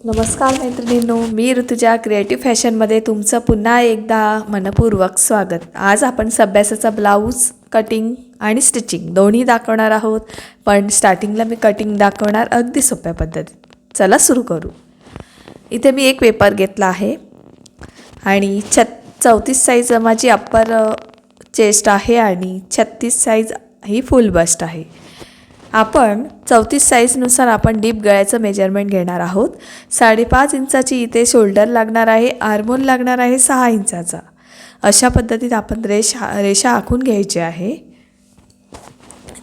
नमस्कार मैत्रिणींनो, मी ऋतुजा क्रिएटिव्ह फॅशनमध्ये तुमचं पुन्हा एकदा मनपूर्वक स्वागत. आज आपण सब्यासाचा ब्लाऊज कटिंग आणि स्टिचिंग दोन्ही दाखवणार आहोत. पण स्टार्टिंगला मी कटिंग दाखवणार अगदी सोप्या पद्धतीत. चला सुरू करू. इथे मी एक पेपर घेतला आहे आणि 34 साईज माझी अप्पर चेस्ट आहे आणि 36 साईज ही फुल बस्ट आहे. आपण 34 साईजनुसार आपण डीप गळ्याचं मेजरमेंट घेणार आहोत. 5.5 इंचाची इथे शोल्डर लागणार आहे. आर्महोल लागणार आहे 6 इंचाचा. अशा पद्धतीत आपण रेषा आखून घ्यायची आहे.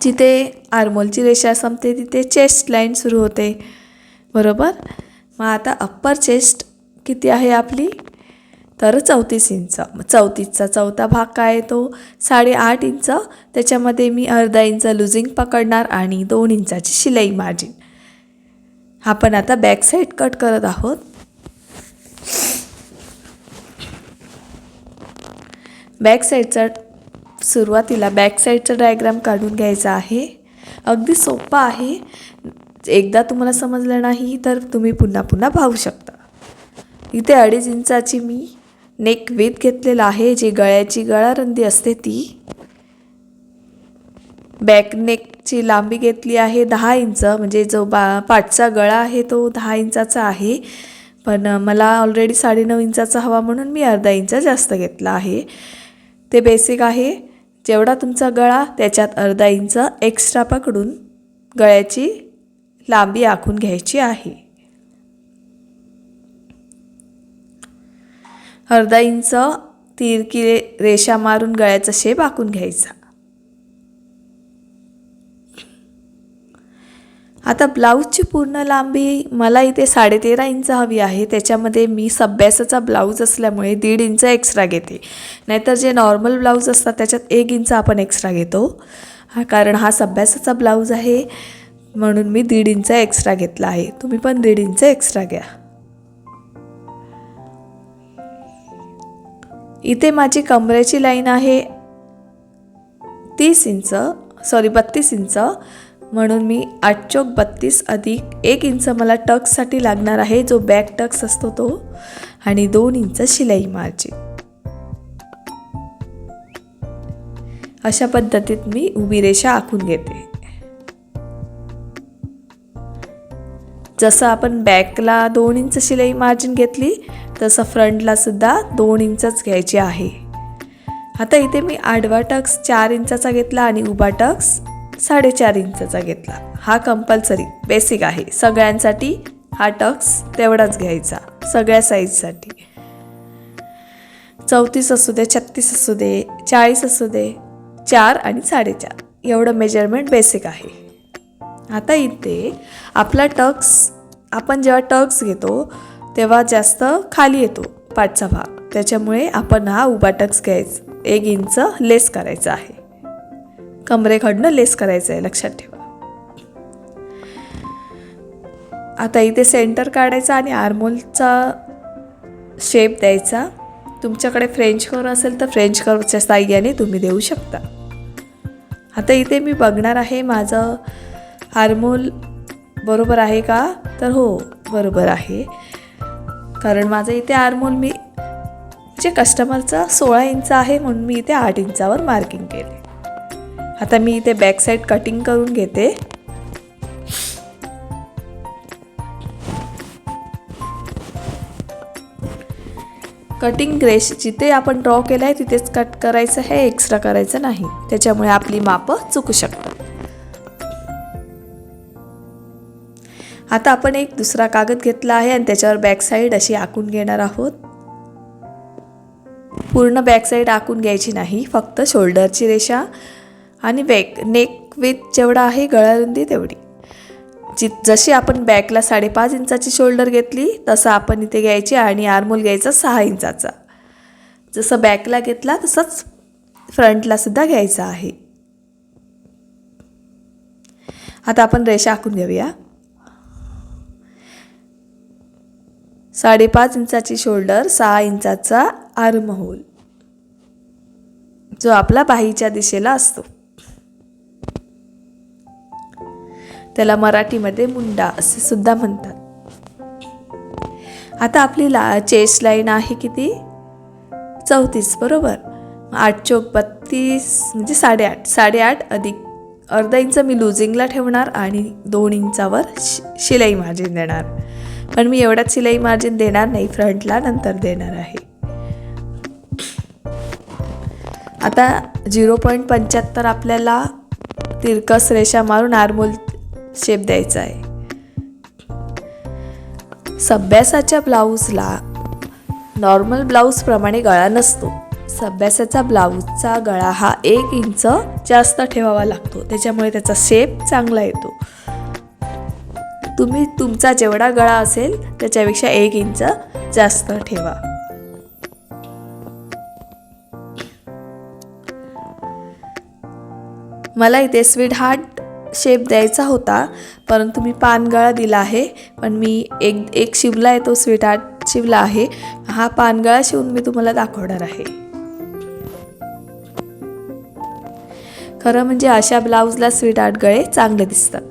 जिथे आर्महोलची रेषा संपते तिथे चेस्ट लाईन सुरू होते, बरोबर. मग आता अप्पर चेस्ट किती आहे आपली, तर 34 इंच. 34चा चौथा भाग काय आहे तो 8.5 इंच. त्याच्यामध्ये मी अर्धा इंच लुझिंग पकडणार आणि 2 इंचाची शिलाई मार्जिन. आपण आता बॅक साईड कट करत आहोत. बॅक साईडचा सुरुवातीला बॅक साईडचा डायग्राम काढून घ्यायचा आहे. अगदी सोपा आहे. एकदा तुम्हाला समजलं नाही तर तुम्ही पुन्हा पुन्हा पाहू शकता. इथे 2.5 इंचाची मी नेक विथ घेतलेला आहे, जी गळ्याची गळारुंदी असते ती. बॅक नेकची लांबी घेतली आहे 10 इंच, म्हणजे जो पाठचा गळा आहे तो 10 इंचाचा आहे. पण मला ऑलरेडी 9.5 इंचाचा हवा म्हणून मी अर्धा इंच जास्त घेतला आहे. ते बेसिक आहे. जेवढा तुमचा गळा त्याच्यात अर्धा इंच एक्स्ट्रा पकडून गळ्याची लांबी आखून घ्यायची आहे. अर्धा इंच तिरकी रेषा मारून गळ्याचा शेप आखून घ्यायचा. आता ब्लाऊजची पूर्ण लांबी मला इथे 13.5 इंच हवी आहे. त्याच्यामध्ये मी सब्यासाचा ब्लाऊज असल्यामुळे 1.5 इंच एक्स्ट्रा घेते. नाहीतर जे नॉर्मल ब्लाऊज असतात त्याच्यात 1 इंच आपण एक्स्ट्रा घेतो. कारण हा सब्यासाचा ब्लाऊज आहे म्हणून मी 1.5 इंच एक्स्ट्रा घेतला आहे. तुम्ही पण 1.5 इंच एक्स्ट्रा घ्या. इथे माझी कमरेची लाईन आहे 32 इंच, म्हणून मी 8 चौक 32 अधिक 1 इंच मला टक्ससाठी लागणार आहे, जो बॅक टक्स असतो तो, आणि 2 इंच शिलाई मार्जिन. अशा पद्धतीत मी उभी रेषा आखून घेते. जसं आपण बॅकला 2 इंच शिलाई मार्जिन घेतली तसं फ्रंटला सुद्धा 2 इंचच घ्यायची आहे. आता इथे मी आडवा टक्स 4 इंचाचा घेतला आणि उभा टक्स 4.5 इंचाचा घेतला. हा कंपल्सरी बेसिक आहे. सगळ्यांसाठी हा टक्स तेवढाच घ्यायचा, सगळ्या साईजसाठी. 34 असू दे, 36 असू दे, 40 असू दे, 4 आणि 4.5 एवढं मेजरमेंट बेसिक आहे. आता इथे आपला टक्स, आपण जेव्हा टक्स घेतो तेव्हा जास्त खाली येतो पाठचा भाग, त्याच्यामुळे आपण हा उभा टक्स घ्यायचा. 1 इंच लेस करायचा आहे, कमरेकडनं लेस करायचं आहे, लक्षात ठेवा. आता इथे सेंटर काढायचा आणि आर्महोलचा शेप द्यायचा. तुमच्याकडे फ्रेंच कर्व असेल तर फ्रेंच कर्वच्या साहाय्याने तुम्ही देऊ शकता. आता इथे मी बघणार आहे माझं आर्महोल बरोबर आहे का, तर हो बरोबर आहे. कारण माझं इथे आर्महोल मी जे कस्टमरचा 16 इंच आहे म्हणून मी इथे 8 इंचावर मार्किंग केले. आता मी इथे बॅक साईड कटिंग करून घेते. कटिंग रेष जिथे आपण ड्रॉ केलं आहे तिथेच कट करायचं आहे, एक्स्ट्रा करायचं नाही. त्याच्यामुळे आपली मापं चुकू शकतात. आता आपण एक दुसरा कागद घेतला आहे आणि त्याच्यावर बॅक साईड अशी आखून घेणार आहोत. पूर्ण बॅक साईड आखून घ्यायची नाही, फक्त शोल्डरची रेषा आणि नेक विथ जेवढा आहे गळारुंदी तेवढी. जशी आपण बॅकला 5.5 इंचाची शोल्डर घेतली तसं आपण इथे घ्यायची आणि आर्महोल घ्यायचा 6 इंचाचा. जसं बॅकला घेतला तसंच फ्रंटला सुद्धा घ्यायचा आहे. आता आपण रेषा आखून घेऊया. 5.5 इंचाची शोल्डर, 6 इंचाचा आर्महोल, जो आपला बाहीच्या दिशेला असतो. त्याला मराठीमध्ये मुंडा असे सुद्धा म्हणतात. आता आपली चेस्ट लाईन आहे किती, 34 बरोबर. 8 चौक 32 म्हणजे 8.5. 8.5 अधिक अर्धा इंच मी लूजिंगला ठेवणार आणि 2 इंचावर शिलाई मार्जिन देणार. पण मी एवढ्यात शिलाई मार्जिन देणार नाही, फ्रंटला नंतर देणार आहे. आता 0.75 आपल्याला तिरकस रेषा मारून आर्महोल शेप द्यायचा आहे. सब्यासाच्या ब्लाऊजला नॉर्मल ब्लाऊजप्रमाणे गळा नसतो. सब्यासाचा ब्लाऊजचा गळा हा 1 इंच जास्त ठेवावा लागतो, त्याच्यामुळे त्याचा शेप चांगला येतो. तुम्ही तुमचा जेवढा गळा असेल त्याच्यापेक्षा 1 इंच जास्त ठेवा. मला इथे स्वीट हार्ट शेप द्यायचा होता, परंतु मी पानगळा दिला आहे. पण मी एक शिवला आहे, तो स्वीट हार्ट शिवला आहे. हा पानगळा शिवून मी तुम्हाला दाखवणार आहे. खरं म्हणजे अशा ब्लाऊजला स्वीट हार्ट गळे चांगले दिसतात.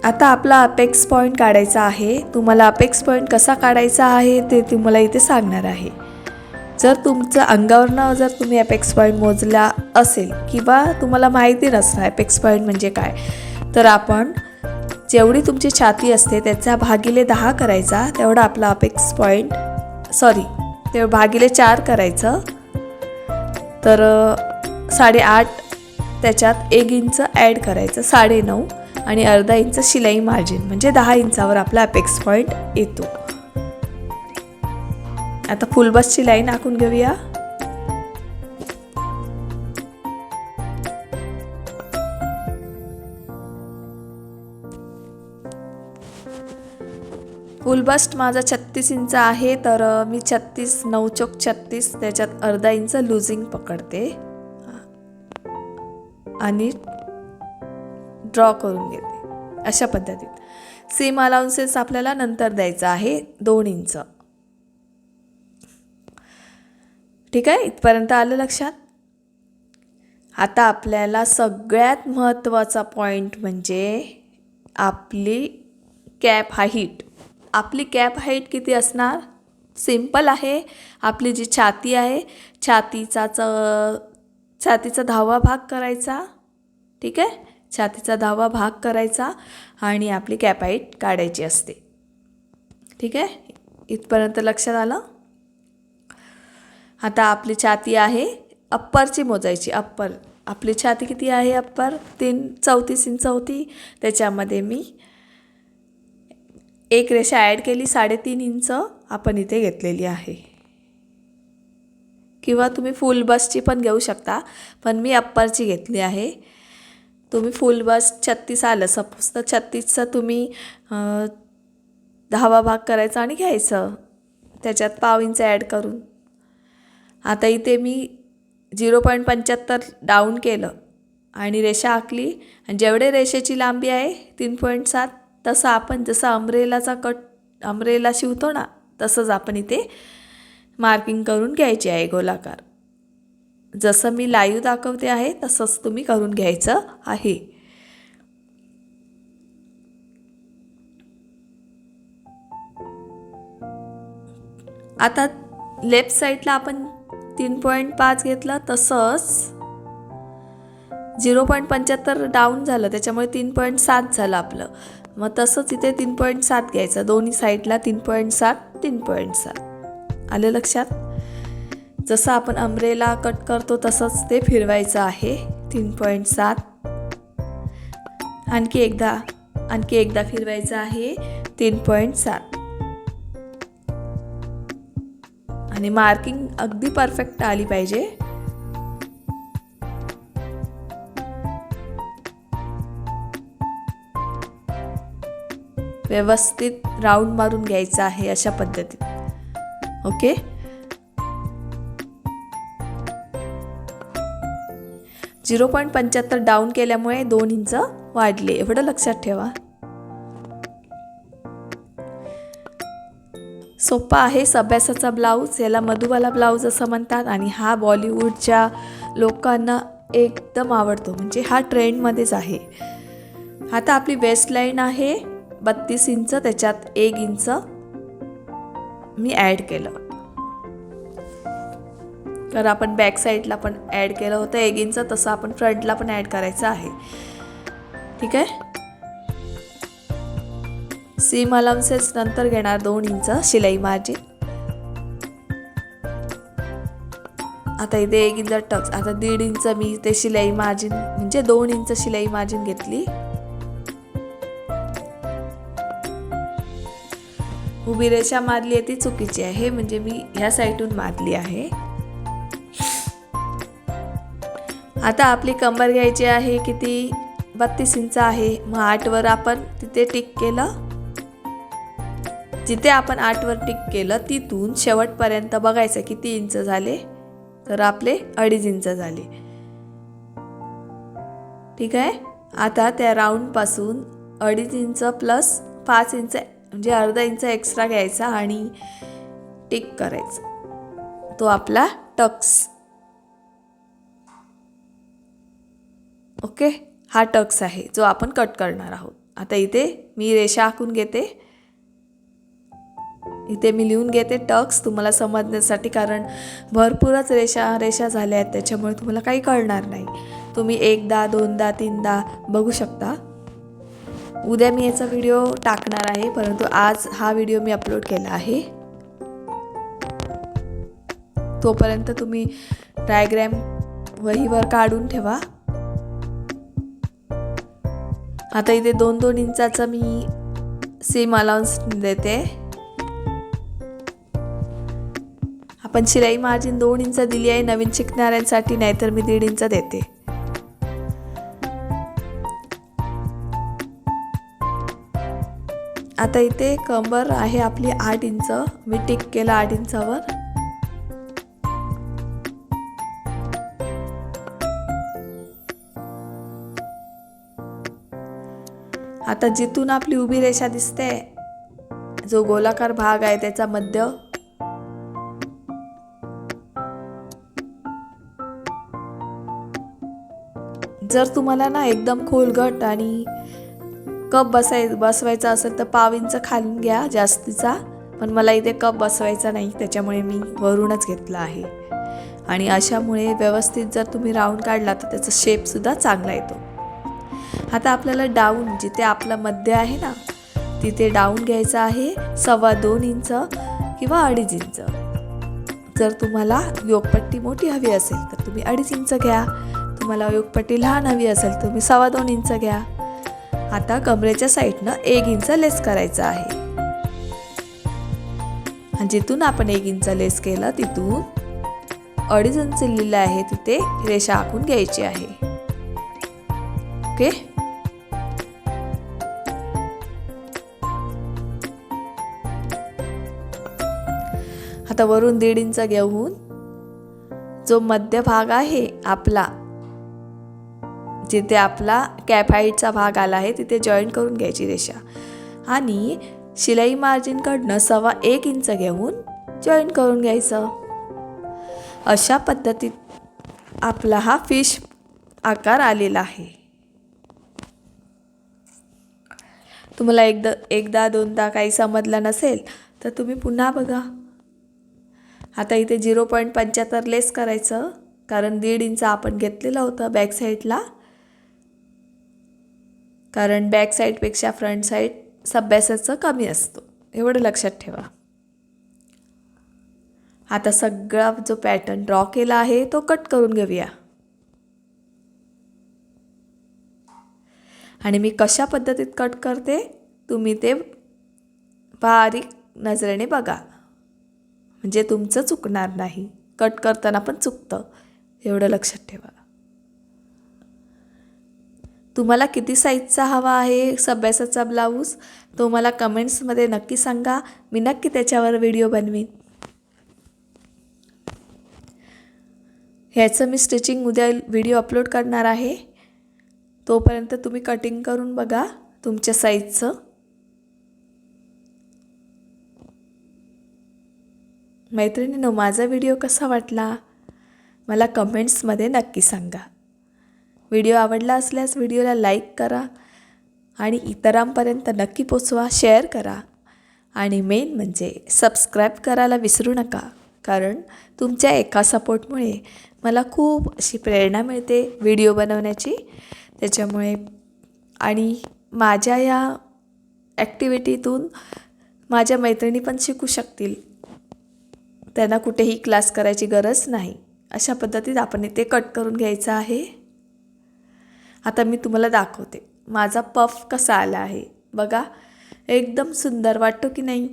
आता आपला अपेक्स पॉईंट काढायचा आहे. तुम्हाला अपेक्स पॉईंट कसा काढायचा आहे ते तुम्हाला इथे सांगणार आहे. जर तुमचं अंगावरनं जर तुम्ही अपेक्स पॉईंट मोजला असेल किंवा तुम्हाला माहिती नसतं अपेक्स पॉईंट म्हणजे काय, तर आपण जेवढी तुमची छाती असते त्याचा भागिले 10 करायचा, तेवढा आपला अपेक्स पॉईंट ते भागिले 4 करायचं. तर 8.5 त्याच्यात 1 इंच ॲड करायचं, 9.5 आणि अर्धा इंच शिलाई मार्जिन म्हणजे 10 इंचावर आपला अपेक्स पॉईंट येतो. आता फुल बसची लाईन आखून घेऊया. फुल बस्ट माझा 36 इंच आहे, तर मी 36 9 चौक 36 त्याच्यात अर्धा इंच लूजिंग पकडते आणि ड्रॉ करून घेते अशा पद्धतीत. सीम अलाउन्सेस आपल्याला नंतर द्यायचा आहे 2 इंच. ठीक आहे, इथपर्यंत आलं लक्षात. आता आपल्याला सगळ्यात महत्त्वाचा पॉईंट म्हणजे आपली कॅप हाईट. आपली कॅप हाईट किती असणार? सिंपल आहे. आपली जी छाती आहे, छातीचा 10वा भाग करायचा. ठीक आहे, छातीचा 10वा भाग करायचा आणि आपली कॅप हाईट काढायची असते. ठीक आहे, इथपर्यंत लक्षात आलं. आता आपली छाती आहे, अप्परची मोजायची. अप्पर आपली छाती किती आहे? अप्पर 34 इंच होती, त्याच्यामध्ये मी एक रेषा ॲड केली, 3.5 इंच आपण इथे घेतलेली आहे. किंवा तुम्ही फुल बसची पण घेऊ शकता, पण मी अप्परची घेतली आहे. तुम्ही फुल बस 36 आलं सपोज, तर 36चा तुम्ही 10वा भाग करायचा आणि घ्यायचं, त्याच्यात पाव इंच ॲड करून. आता इथे मी 0.75 डाऊन केलं आणि रेषा आखली. आणि जेवढे रेषेची लांबी आहे 3.7, तसं आपण जसं अम्ब्रेला शिवतो ना, तसंच आपण इथे मार्किंग करून घ्यायची आहे गोलाकार. जसं मी लाईव्ह दाखवते आहे तसंच तुम्ही करून घ्यायचं आहे. आता लेफ्ट साईडला आपण 3.5 घेतलं, तसंच 0.75 डाऊन झालं, त्याच्यामुळे 3.7 झालं आपलं. मग तसंच इथे 3.7 घ्यायचं, दोन्ही साईडला 3.7. आलं लक्षात? जसं आपण अम्ब्रेला कट करतो तसंच ते फिरवायचं आहे. 3.7 आणखी एकदा फिरवायचं आहे 3.7. आणि मार्किंग अगदी परफेक्ट आली पाहिजे. व्यवस्थित राऊंड मारून घ्यायचं आहे अशा पद्धतीत. ओके, .75 डाऊन केल्यामुळे 2 इंच वाढले, एवढं लक्षात ठेवा. सोपा आहे सब्यासाचा ब्लाऊज. याला मधुबाला ब्लाऊज असं म्हणतात आणि हा बॉलिवूडच्या लोकांना एकदम आवडतो, म्हणजे हा ट्रेंडमध्येच आहे. आता आपली वेस्ट लाईन आहे 32 इंच त्याच्यात 1 इंच मी ॲड केलं, तर आपण बॅक साईडला पण ॲड केलं होतं 1 इंच, तसं आपण फ्रंटला पण ॲड करायचं आहे. ठीक आहे. सीम अलाउन्सेस नंतर घेणार 2 इंच शिलाई मार्जिन. आता इथे 1 इंच टक्स, आता 1.5 इंच मी ते शिलाई मार्जिन म्हणजे 2 इंच शिलाई मार्जिन घेतली. उभी रेषा मारली आहे ती चुकीची आहे, म्हणजे मी ह्या साईडून मारली आहे. आता आपली कंबर घ्यायची आहे किती, 32 इंच आहे. मग 8 वर आपण तिथे टिक केलं, जिथे आपण 8 वर टिक केलं तिथून शेवटपर्यंत बघायचं किती इंच झाले, तर आपले 2.5 इंच झाले. ठीक आहे. आता त्या राऊंड पासून 2.5 इंच प्लस 5 इंच म्हणजे अर्धा इंच एक्स्ट्रा घ्यायचा आणि टिक करायचं, तो आपला टक्स. ओके, हा टक्स आहे जो आपण कट करणार आहोत. आता इथे मी रेषा आखून घेते, इथे मी लिहून घेते टक्स तुम्हाला समजण्यासाठी, कारण भरपूरच रेषा झाल्या आहेत त्याच्यामुळे तुम्हाला काही कळणार नाही. तुम्ही 1दा 2दा 3दा बघू शकता. उद्या मी याचा व्हिडिओ टाकणार आहे, परंतु आज हा व्हिडिओ मी अपलोड केला आहे. तोपर्यंत तुम्ही डायग्रॅम वहीवर काढून ठेवा. आता इथे 2-2 इंचाचा मी सीम अलाउन्स देते. आपण शिलाई मार्जिन 2 इंच दिली आहे नवीन शिकणाऱ्यांसाठी, नाहीतर मी 1.5 इंच देते. आता इथे कंबर आहे आपली 8 इंच, मी टिक केलं 8 इंचावर. आता जिथून आपली उभी रेषा दिसते, जो गोलाकार भाग आहे त्याचा मध्य, जर तुम्हाला ना एकदम खोलगट आणि कप बसवायचा असेल तर पाव इंच खालून घ्या जास्तीचा, पण मला इथे कप बसवायचा नाही त्याच्यामुळे मी वरूनच घेतला आहे. आणि अशामुळे व्यवस्थित जर तुम्ही राऊंड काढला तर त्याचा शेपसुद्धा चांगला येतो. आता आपल्याला डाऊन, जिथे आपला मध्य आहे ना तिथे डाऊन घ्यायचं आहे 2.25 इंच किंवा 2.5 इंच. जर तुम्हाला योगपट्टी मोठी हवी असेल तर तुम्ही 2.5 इंच घ्या, तुम्हाला योगपट्टी लहान हवी असेल तर तुम्ही 2.25 इंच घ्या. आता कमरेच्या साईडनं 1 इंच लेस करायचं आहे, आणि जिथून आपण 1 इंच लेस केलं तिथून 2.5 इंच लिहिलं आहे तिथे रेषा आखून घ्यायची आहे. ओके. आता वरून 1.5 इंच घेऊन जो मध्य भाग आहे आपला, जिथे आपला कॅप हाईटचा भाग आला आहे तिथे जॉईन करून घ्यायची रेषा, आणि शिलाई मार्जिन कडनं 1.25 इंच घेऊन जॉईन करून घ्यायचं. अशा पद्धतीत आपला हा फिश आकार आलेला आहे. तुम्हाला एकदा 2दा काही समजलं नसेल तर तुम्ही पुन्हा बघा. आता इथे 0.75 लेस करायचं, कारण 1.5 इंच आपण घेतलेलं होतं बॅक साईडला, कारण बॅक साईडपेक्षा फ्रंट साईड सब्यासाचं कमी असतो, एवढं लक्षात ठेवा. आता सगळा जो पॅटर्न ड्रॉ केला आहे तो कट करून घेऊया. आणि मी कशा पद्धतीत कट करते तुम्ही ते बारीक नजरेने बघा, म्हणजे तुमचं चुकणार नाही. कट करताना पण चुकतं, एवढं लक्षात ठेवा. तुम्हाला किती साईजचा हवा आहे सब्यासाचा ब्लाऊज तो मला कमेंट्समध्ये नक्की सांगा, मी नक्की त्याच्यावर व्हिडिओ बनवीन. ह्याचं मी स्टिचिंग उद्या व्हिडिओ अपलोड करणार आहे, तोपर्यंत तुम्ही कटिंग करून बघा तुमच्या साईजचं. मैत्रिणींनो, माझा व्हिडिओ कसा वाटला मला कमेंट्समध्ये नक्की सांगा. व्हिडिओ आवडला असल्यास व्हिडिओला लाईक करा आणि इतरांपर्यंत नक्की पोचवा, शेअर करा आणि मेन म्हणजे सबस्क्राईब करायला विसरू नका. कारण तुमच्या एका सपोर्टमुळे मला खूप अशी प्रेरणा मिळते व्हिडिओ बनवण्याची. त्याच्यामुळे आणि माझ्या या ॲक्टिव्हिटीतून माझ्या मैत्रिणी पण शिकू शकतील. त्यांना कुठेही क्लास करायची गरज नाही. अशा पद्धतीत आपण इथे कट करून घ्यायचं आहे. आता मी तुम्हाला दाखवते माझा पफ कसा आला आहे. बघा, एकदम सुंदर वाटतो की नाही.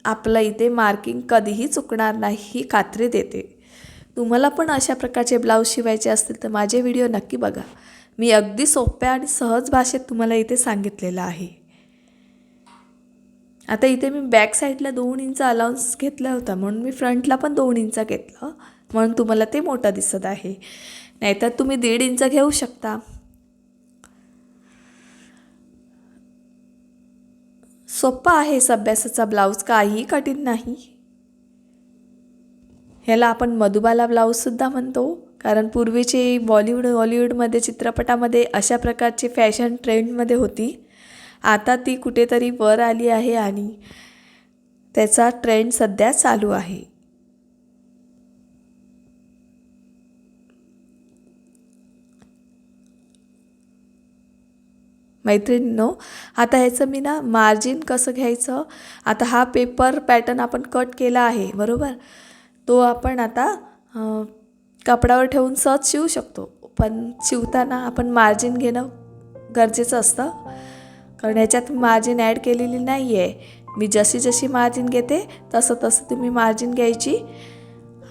आपलं इथे मार्किंग कधीही चुकणार नाही ही खात्री देते. तुम्हाला पण अशा प्रकारचे ब्लाऊज शिवायचे असतील तर माझे व्हिडिओ नक्की बघा. मी अगदी सोप्या आणि सहज भाषेत तुम्हाला इथे सांगितलेलं आहे. आता इथे मी बॅक साईडला 2 इंच अलाउन्स घेतला होता, म्हणून मी फ्रंटला पण 2 इंच घेतलं, म्हणून तुम्हाला ते मोठं दिसत आहे. नाहीतर तुम्ही 1.5 इंच घेऊ शकता. सोपा आहे सब्यासाचा ब्लाऊज, काहीही कठीण नाही. ह्याला आपण मधुबाला ब्लाऊजसुद्धा म्हणतो. कारण पूर्वीचे हॉलिवूडमध्ये चित्रपटामध्ये अशा प्रकारची फॅशन ट्रेंडमध्ये होती. आता ती कुठेतरी वर आली आहे आणि त्याचा ट्रेंड सध्या चालू आहे. मैत्रिणींनो, आता ह्याचं मी मार्जिन कसं घ्यायचं. आता हा पेपर पॅटर्न आपण कट केला आहे बरोबर. तो आपण आता कपड्यावर ठेवून सहज शिवू शकतो. पण शिवताना आपण मार्जिन घेणं गरजेचं असतं. कारण ह्याच्यात मार्जिन ॲड केलेली नाही आहे. मी जशी मार्जिन घेते तसं तुम्ही मार्जिन घ्यायची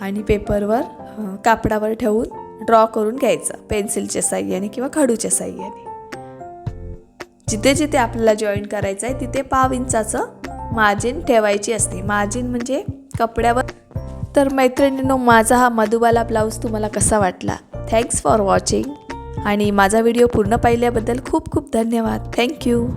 आणि पेपरवर कापडावर ठेवून ड्रॉ करून घ्यायचं पेन्सिलच्या साहाय्याने किंवा खडूच्या साहाय्याने. जिथे आपल्याला जॉईन करायचं आहे तिथे 1/2 इंचाचं मार्जिन ठेवायची असते. मार्जिन म्हणजे कपड्यावर. तर मैत्रिणींनो, माझा हा मधुबाला ब्लाऊज तुम्हाला कसा वाटला. थँक्स फॉर वॉचिंग आणि माझा व्हिडिओ पूर्ण पाहिल्याबद्दल खूप खूप धन्यवाद. थँक्यू.